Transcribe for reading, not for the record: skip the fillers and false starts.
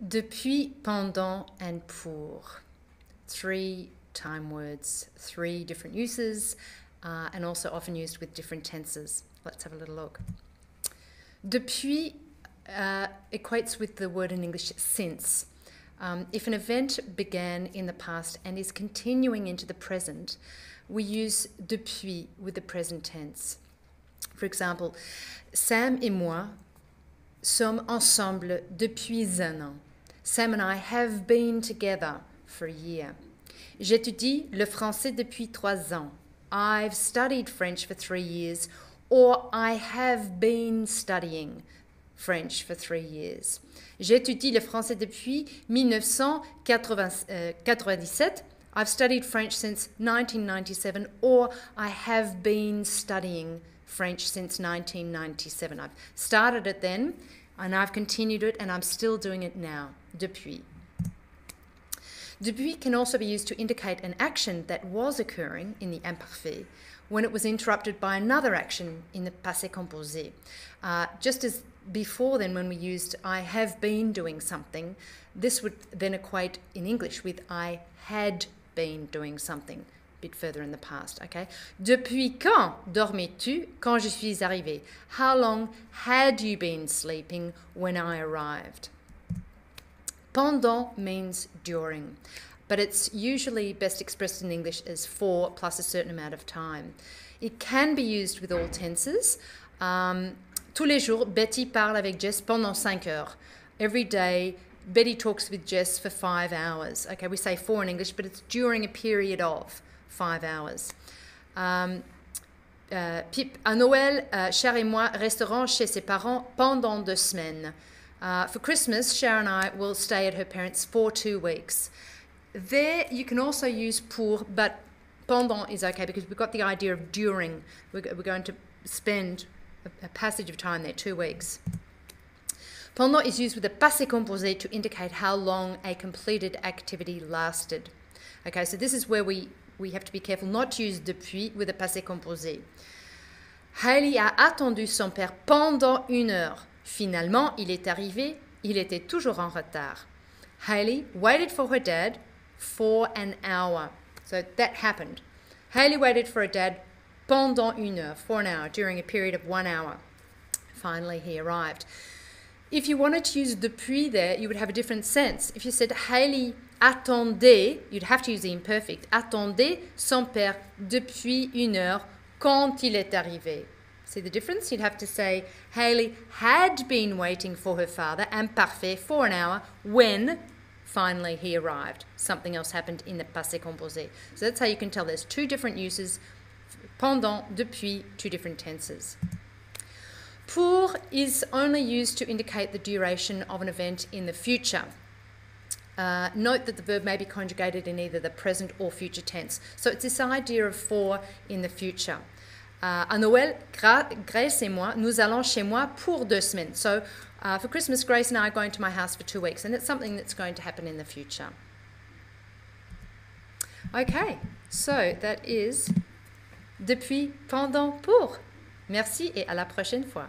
Depuis, pendant, and pour. 3 time words, 3 different uses, and also often used with different tenses. Let's have a little look. Depuis equates with the word in English since. If an event began in the past and is continuing into the present, we use depuis with the present tense. For example, Sam et moi sommes ensemble depuis un an. Sam and I have been together for a year. J'étudie le français depuis 3 ans. I've studied French for 3 years, or I have been studying French for 3 years. J'étudie le français depuis 1997. I've studied French since 1997, or I have been studying French since 1997. I've started it then, and I've continued it, and I'm still doing it now. Depuis. Depuis can also be used to indicate an action that was occurring in the imparfait when it was interrupted by another action in the passé composé. Just as before then, when we used I have been doing something, this would then equate in English with I had been doing something a bit further in the past, okay? Depuis quand dormais-tu quand je suis arrivé? How long had you been sleeping when I arrived? Pendant means during, but it's usually best expressed in English as for plus a certain amount of time. It can be used with all tenses. Tous les jours, Betty parle avec Jess pendant 5 heures. Every day, Betty talks with Jess for 5 hours. Okay, we say for in English, but it's during a period of 5 hours. Pip, à Noël, Cher et moi resterons chez ses parents pendant 2 semaines. For Christmas, Cher and I will stay at her parents' for 2 weeks. There, you can also use pour, but pendant is okay because we've got the idea of during. We're going to spend a passage of time there, 2 weeks. Pendant is used with the passé composé to indicate how long a completed activity lasted. Okay, so this is where we have to be careful not to use depuis with the passé composé. Hailey a attendu son père pendant 1 heure. Finalement, il est arrivé, il était toujours en retard. Hailey waited for her dad for an hour. So that happened. Hailey waited for her dad pendant 1 heure, for an hour, during a period of 1 hour. Finally, he arrived. If you wanted to use depuis there, you would have a different sense. If you said Hailey attendait, you'd have to use the imperfect. Attendait son père depuis 1 heure quand il est arrivé. See the difference? You'd have to say Hailey had been waiting for her father, imparfait, for an hour when finally he arrived. Something else happened in the passé composé. So that's how you can tell there's 2 different uses. Pendant, depuis, 2 different tenses. Pour is only used to indicate the duration of an event in the future. Note that the verb may be conjugated in either the present or future tense. So it's this idea of for in the future. À Noël, Grace et moi, nous allons chez moi pour 2 semaines. So for Christmas, Grace and I are going to my house for 2 weeks, and it's something that's going to happen in the future. Okay, so that is Depuis Pendant Pour. Merci et à la prochaine fois.